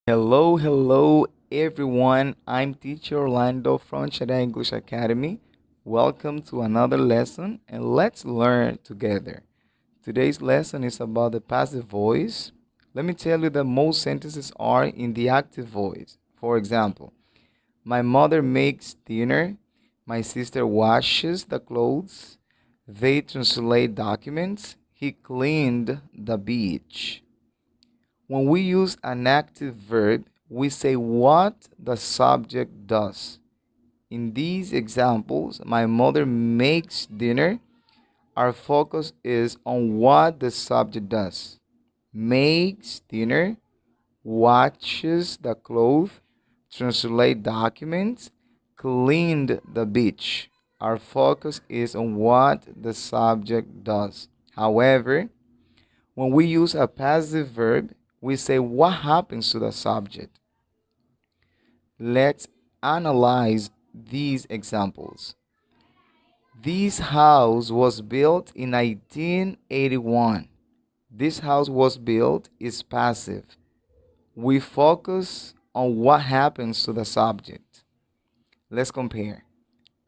Hello, everyone. I'm teacher Orlando from Shada English Academy. Welcome to another lesson and let's learn together. Today's lesson is about the passive voice. Let me tell you that most sentences are in the active voice. For example, my mother makes dinner, my sister washes the clothes, they translate documents, he cleaned the beach. When we use an active verb, we say what the subject does. In these examples, my mother makes dinner. Our focus is on what the subject does. Makes dinner, watches the clothes, translate documents, cleaned the beach. Our focus is on what the subject does. However, when we use a passive verb, we say what happens to the subject. Let's analyze these examples. This house was built in 1981. This house was built is passive. We focus on what happens to the subject. Let's compare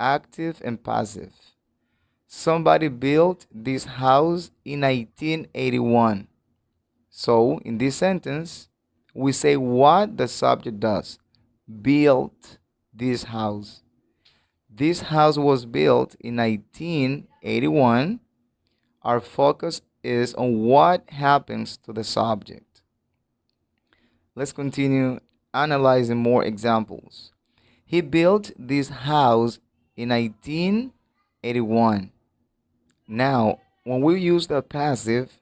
active and passive. Somebody built this house in 1981. So, in this sentence, we say what the subject does. Built this house. This house was built in 1981. Our focus is on what happens to the subject. Let's continue analyzing more examples. He built this house in 1981. Now, when we use the passive,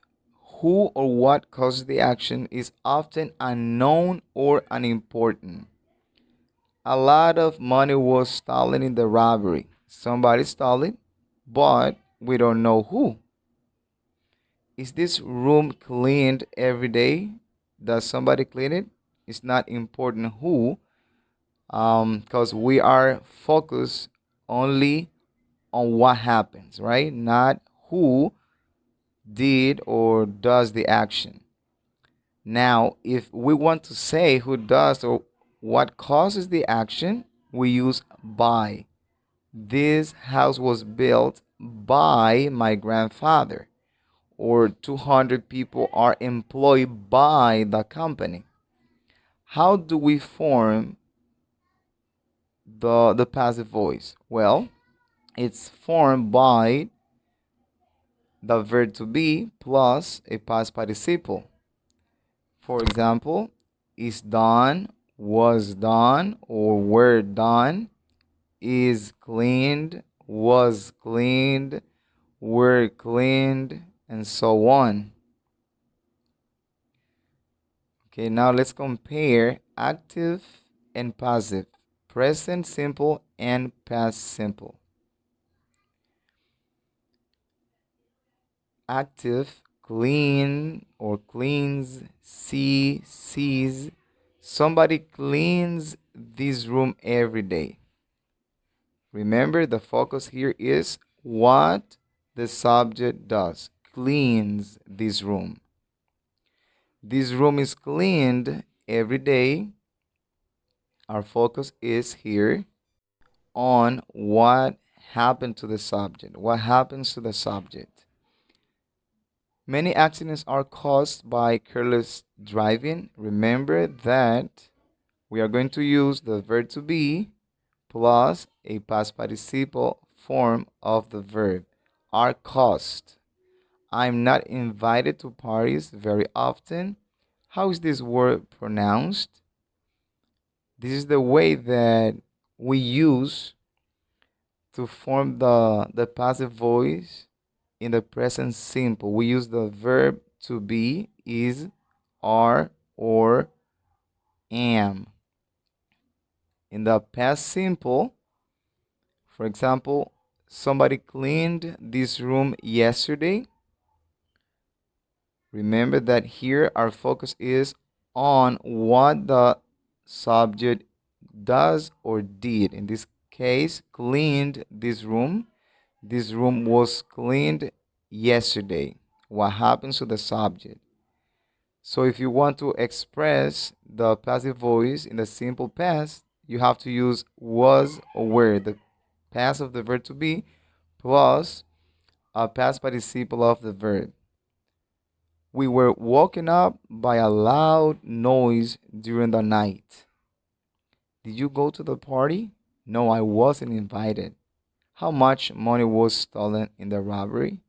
who or what causes the action is often unknown or unimportant. A lot of money was stolen in the robbery. Somebody stole it, but we don't know who. Is this room cleaned every day? Does somebody clean it? It's not important who, because we are focused only on what happens, right? Not who did or does the action. Now, if we want to say who does or what causes the action, we use by. This house was built by my grandfather, or 200 people are employed by the company. How do we form the passive voice? Well, it's formed by the verb to be plus a past participle. For example, is done, was done, or were done, is cleaned, was cleaned, were cleaned, and so on. Okay, now let's compare active and passive, present simple and past simple. Active, clean or cleans, see, sees. Somebody cleans this room every day. Remember, the focus here is what the subject does. Cleans this room. This room is cleaned every day. Our focus is here on what happened to the subject. What happens to the subject? Many accidents are caused by careless driving. Remember that we are going to use the verb to be plus a past participle form of the verb. Are caused. I'm not invited to parties very often. How is this word pronounced? This is the way that we use to form the passive voice in the present simple. We use the verb to be, is, are, or am. In the past simple, for example, somebody cleaned this room yesterday. Remember that here our focus is on what the subject does or did. In this case, cleaned this room. This room was cleaned yesterday. What happens to the subject? So if you want to express the passive voice in the simple past, you have to use was or were, the past of the verb to be, plus a past participle of the verb. We were woken up by a loud noise during the night. Did you go to the party? No, I wasn't invited. How much money was stolen in the robbery?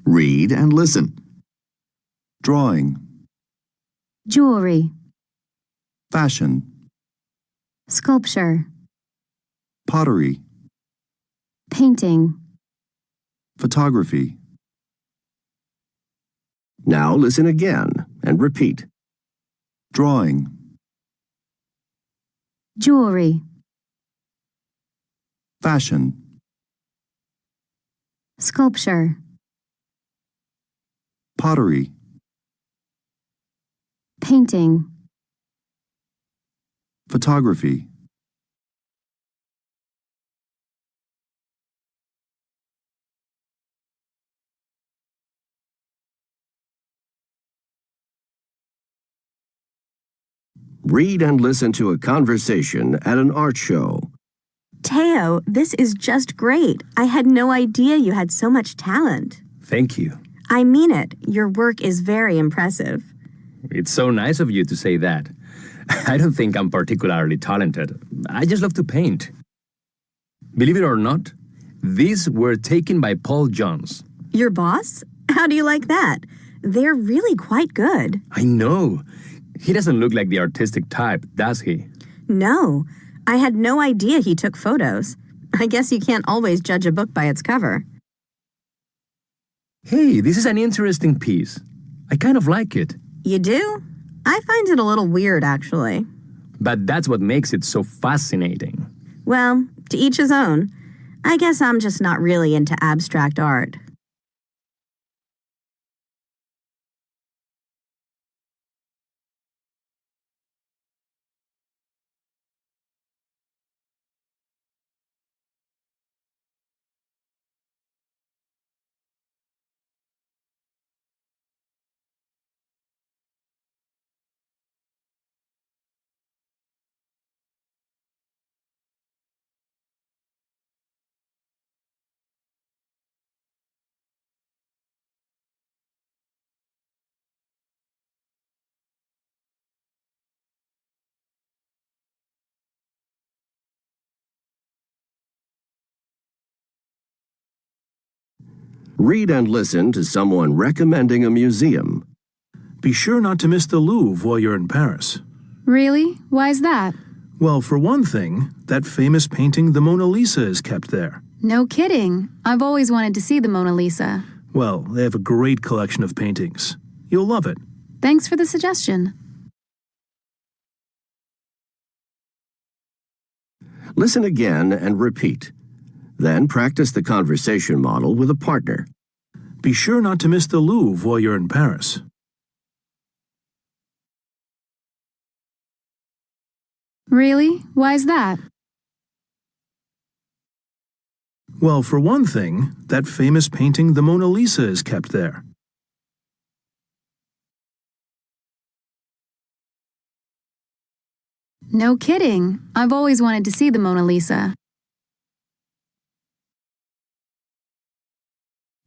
Read and listen. Drawing, Jewelry, fashion, sculpture, pottery, painting. photography. Now listen again and repeat. Drawing, Jewelry, fashion, sculpture, pottery, painting. photography. Read and listen to a conversation at an art show. Teo, this is just great. I had no idea you had so much talent. Thank you. I mean it. Your work is very impressive. It's so nice of you to say that. I don't think I'm particularly talented. I just love to paint. Believe it or not, these were taken by Paul Jones. Your boss? How do you like that? They're really quite good. I know. He doesn't look like the artistic type, does he? No, I had no idea he took photos. I guess you can't always judge a book by its cover. Hey, this is an interesting piece. I kind of like it. You do? I find it a little weird, actually. But that's what makes it so fascinating. Well, to each his own. I guess I'm just not really into abstract art. Read and listen to someone recommending a museum. Be sure not to miss the Louvre while you're in Paris. Really? Why's that? Well, for one thing, that famous painting, the Mona Lisa, is kept there. No kidding. I've always wanted to see the Mona Lisa. Well, they have a great collection of paintings. You'll love it. Thanks for the suggestion. Listen again and repeat. Then practice the conversation model with a partner. Be sure not to miss the Louvre while you're in Paris. Really? Why's that? Well, for one thing, that famous painting, the Mona Lisa, is kept there. No kidding. I've always wanted to see the Mona Lisa.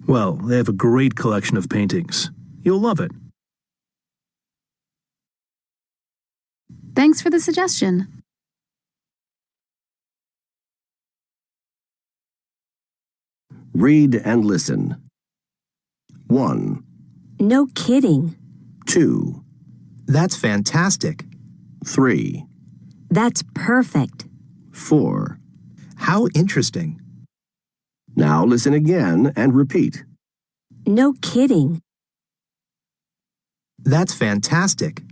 Well, they have a great collection of paintings. You'll love it. Thanks for the suggestion. Read and listen. 1, No kidding. 2, That's fantastic. 3, That's perfect. 4. How interesting. Now listen again and repeat. No kidding. That's fantastic.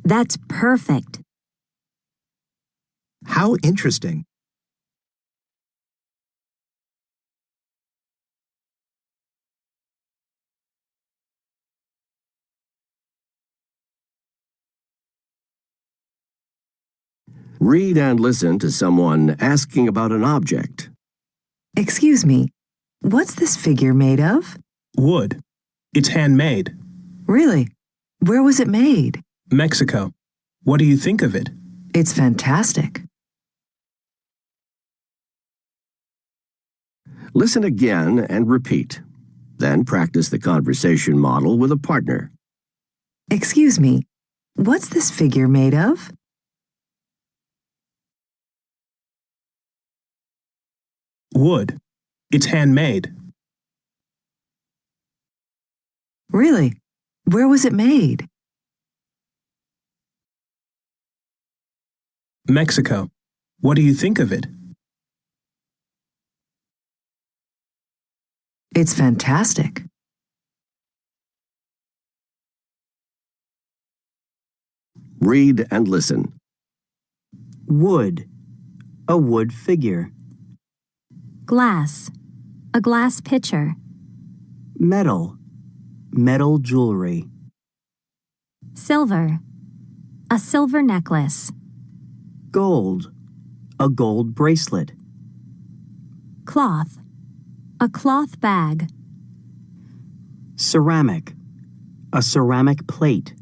That's perfect. How interesting. Read and listen to someone asking about an object. Excuse me, what's this figure made of? Wood. It's handmade. Really? Where was it made? Mexico. What do you think of it? It's fantastic. Listen again and repeat. Then practice the conversation model with a partner. Excuse me, what's this figure made of? Wood. It's handmade. Really? Where was it made? Mexico. What do you think of it? It's fantastic. Read and listen. Wood. A wood figure. Glass. A glass pitcher. Metal. Metal jewelry. Silver. A silver necklace. Gold. A gold bracelet. Cloth. A cloth bag. Ceramic. A ceramic plate.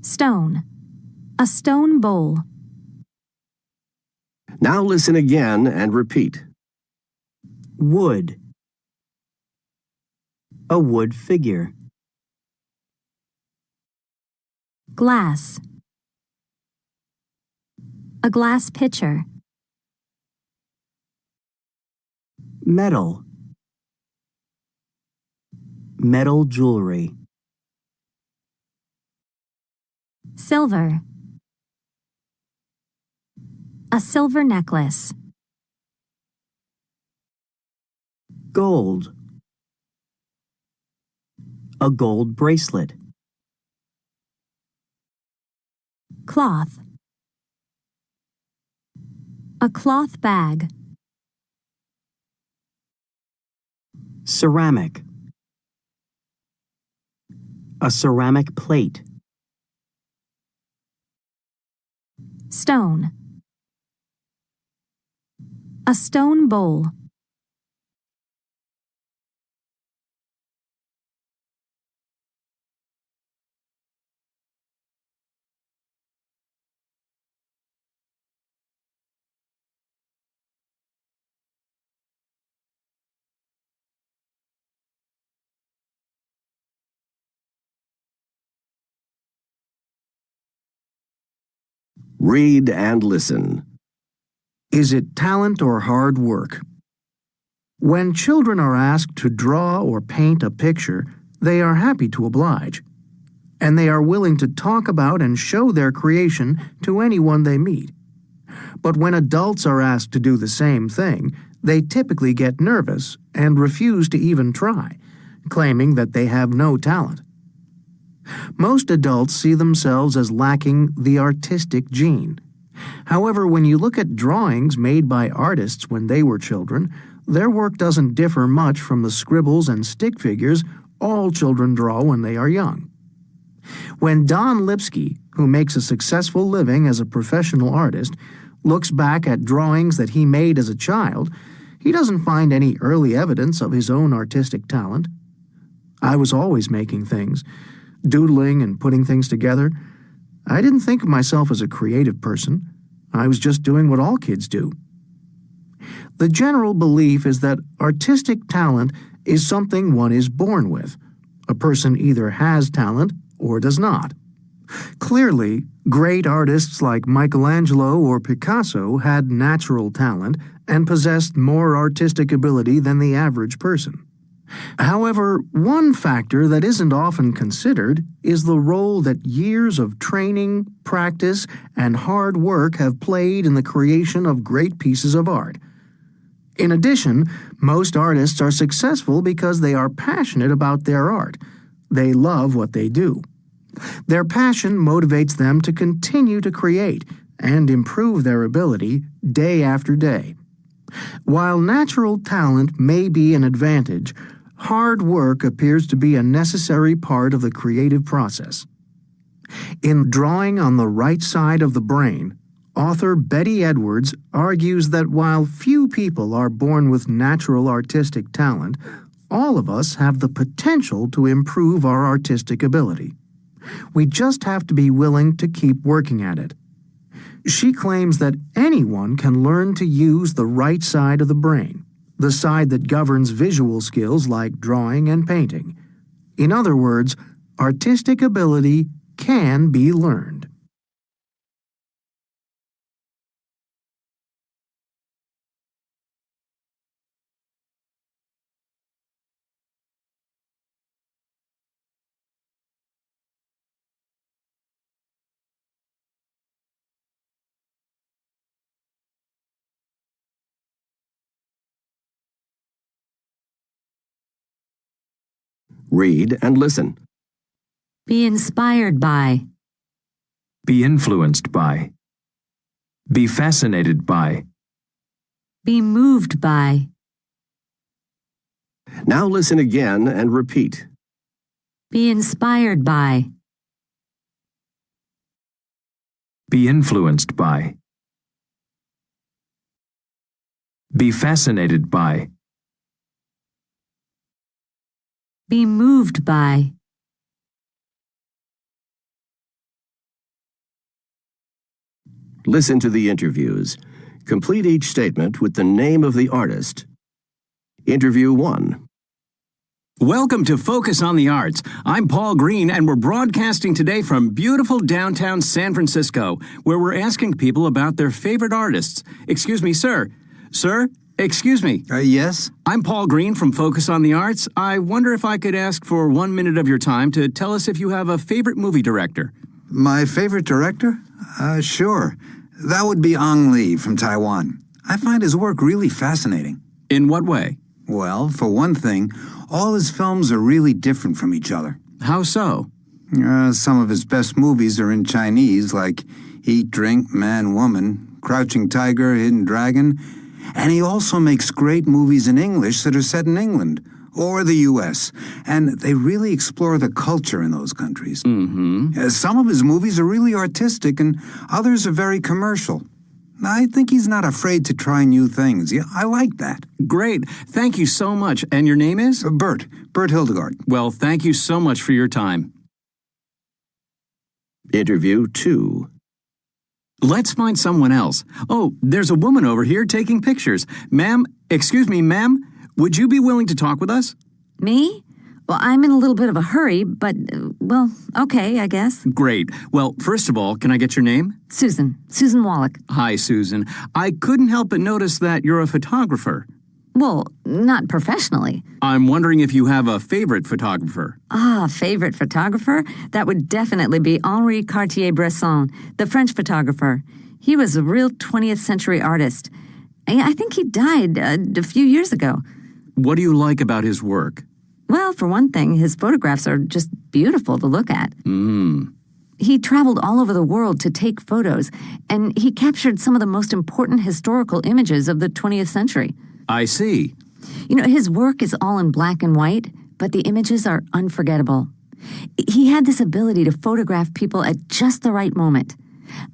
Stone. A stone bowl. Now listen again and repeat. Wood. A wood figure. Glass. A glass pitcher. Metal. Metal jewelry. Silver. A silver necklace. Gold. A gold bracelet. Cloth. A cloth bag. Ceramic. A ceramic plate. Stone. A stone bowl. Read and listen. Is it talent or hard work? When children are asked to draw or paint a picture, they are happy to oblige, and they are willing to talk about and show their creation to anyone they meet. But when adults are asked to do the same thing, they typically get nervous and refuse to even try, claiming that they have no talent. Most adults see themselves as lacking the artistic gene. However, when you look at drawings made by artists when they were children, their work doesn't differ much from the scribbles and stick figures all children draw when they are young. When Don Lipsky, who makes a successful living as a professional artist, looks back at drawings that he made as a child, he doesn't find any early evidence of his own artistic talent. I was always making things, doodling and putting things together. I didn't think of myself as a creative person. I was just doing what all kids do. The general belief is that artistic talent is something one is born with. A person either has talent or does not. Clearly, great artists like Michelangelo or Picasso had natural talent and possessed more artistic ability than the average person. However, one factor that isn't often considered is the role that years of training, practice, and hard work have played in the creation of great pieces of art. In addition, most artists are successful because they are passionate about their art. They love what they do. Their passion motivates them to continue to create and improve their ability day after day. While natural talent may be an advantage, hard work appears to be a necessary part of the creative process. In Drawing on the Right Side of the Brain, author Betty Edwards argues that while few people are born with natural artistic talent, all of us have the potential to improve our artistic ability. We just have to be willing to keep working at it. She claims that anyone can learn to use the right side of the brain, the side that governs visual skills like drawing and painting. In other words, artistic ability can be learned. Read and listen. Be inspired by. Be influenced by. Be fascinated by. Be moved by. Now listen again and repeat. Be inspired by. Be influenced by. Be fascinated by. Be moved by. Listen to the interviews. Complete each statement with the name of the artist. Interview 1. Welcome to Focus on the Arts. I'm Paul Green, and we're broadcasting today from beautiful downtown San Francisco, where we're asking people about their favorite artists. Excuse me, sir. Sir? Excuse me. Yes? I'm Paul Green from Focus on the Arts. I wonder if I could ask for 1 minute of your time to tell us if you have a favorite movie director. My favorite director? Sure. That would be Ang Lee from Taiwan. I find his work really fascinating. In what way? Well, for one thing, all his films are really different from each other. How so? Some of his best movies are in Chinese, like Eat, Drink, Man, Woman, Crouching Tiger, Hidden Dragon. And he also makes great movies in English that are set in England or the U.S., and they really explore the culture in those countries. Some of his movies are really artistic, and others are very commercial. I think he's not afraid to try new things. Yeah, I like that. Great. Thank you so much. And your name is? Bert Hildegard. Well, thank you so much for your time. Interview 2. Let's find someone else. Oh, there's a woman over here taking pictures. Ma'am, excuse me, ma'am, would you be willing to talk with us? Me? Well, I'm in a little bit of a hurry, but, well, okay, I guess. Great. Well, first of all, can I get your name? Susan Wallach. Hi, Susan. I couldn't help but notice that you're a photographer. Well, not professionally. I'm wondering if you have a favorite photographer. Favorite photographer? That would definitely be Henri Cartier-Bresson, the French photographer. He was a real 20th century artist. I think he died a few years ago. What do you like about his work? Well, for one thing, his photographs are just beautiful to look at. He traveled all over the world to take photos, and he captured some of the most important historical images of the 20th century. I see. You know, his work is all in black and white, but the images are unforgettable. He had this ability to photograph people at just the right moment.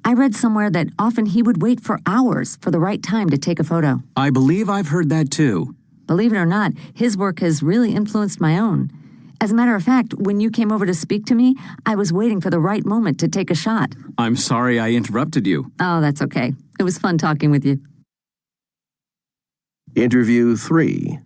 I read somewhere that often he would wait for hours for the right time to take a photo. I believe I've heard that too. Believe it or not, his work has really influenced my own. As a matter of fact, when you came over to speak to me, I was waiting for the right moment to take a shot. I'm sorry I interrupted you. Oh, that's okay. It was fun talking with you. Interview 3.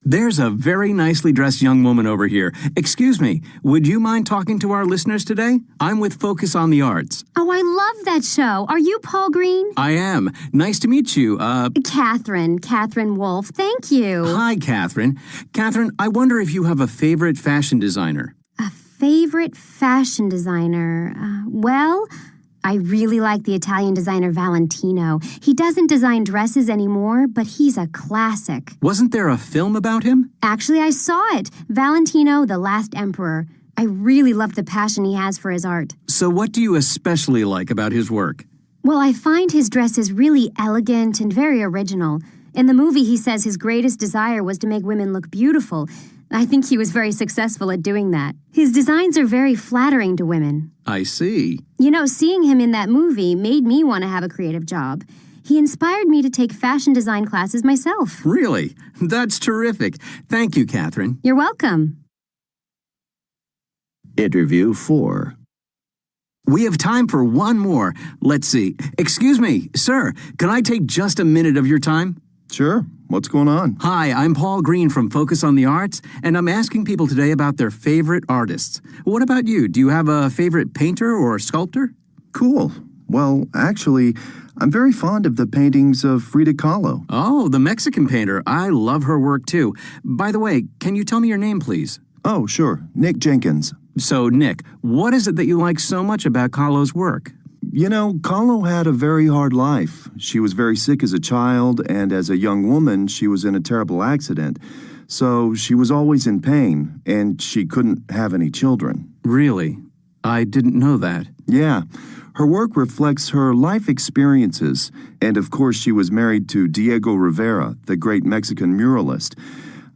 There's a very nicely dressed young woman over here. Excuse me, would you mind talking to our listeners today? I'm with Focus on the Arts. Oh, I love that show. Are you Paul Green? I am. Nice to meet you. Catherine Wolf. Thank you. Hi, Catherine. Catherine, I wonder if you have a favorite fashion designer. A favorite fashion designer? Well, I really like the Italian designer Valentino. He doesn't design dresses anymore, but he's a classic. Wasn't there a film about him? Actually, I saw it. Valentino, the Last Emperor. I really love the passion he has for his art. So what do you especially like about his work? Well, I find his dresses really elegant and very original. In the movie, he says his greatest desire was to make women look beautiful. I think he was very successful at doing that. His designs are very flattering to women. I see. You know, seeing him in that movie made me want to have a creative job. He inspired me to take fashion design classes myself. Really? That's terrific. Thank you, Catherine. You're welcome. Interview 4. We have time for one more. Let's see. Excuse me, sir, can I take just a minute of your time? Sure. What's going on? Hi, I'm Paul Green from Focus on the Arts, and I'm asking people today about their favorite artists. What about you? Do you have a favorite painter or sculptor? Cool. Well, actually, I'm very fond of the paintings of Frida Kahlo. Oh, the Mexican painter. I love her work too. By the way, can you tell me your name, please? Oh, sure. Nick Jenkins. So, Nick, what is it that you like so much about Kahlo's work? You know, Kahlo had a very hard life. She was very sick as a child, and as a young woman, she was in a terrible accident. So she was always in pain, and she couldn't have any children. Really? I didn't know that. Yeah. Her work reflects her life experiences, and of course she was married to Diego Rivera, the great Mexican muralist.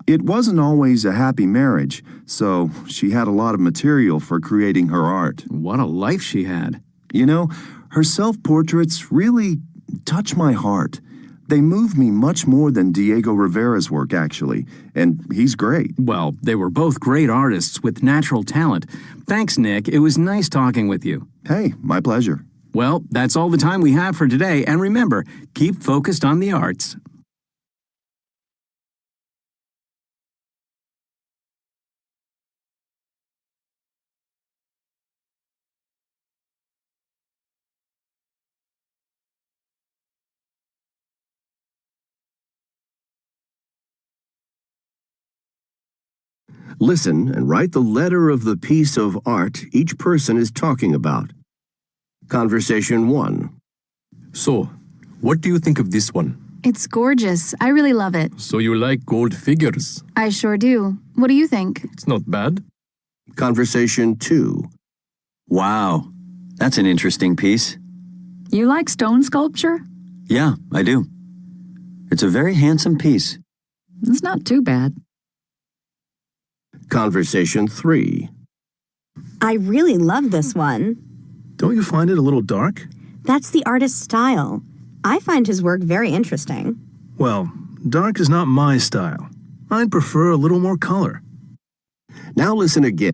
It wasn't always a happy marriage, so she had a lot of material for creating her art. What a life she had. You know, her self-portraits really touch my heart. They move me much more than Diego Rivera's work, actually, and he's great. Well, they were both great artists with natural talent. Thanks, Nick. It was nice talking with you. Hey, my pleasure. Well, that's all the time we have for today, and remember, keep focused on the arts. Listen and write the letter of the piece of art each person is talking about. Conversation 1. So, what do you think of this one? It's gorgeous. I really love it. So you like gold figures? I sure do. What do you think? It's not bad. Conversation 2. Wow, that's an interesting piece. You like stone sculpture? Yeah, I do. It's a very handsome piece. It's not too bad. Conversation 3. I really love this one. Don't you find it a little dark? That's the artist's style. I find his work very interesting. Well, dark is not my style. I'd prefer a little more color. Now listen again.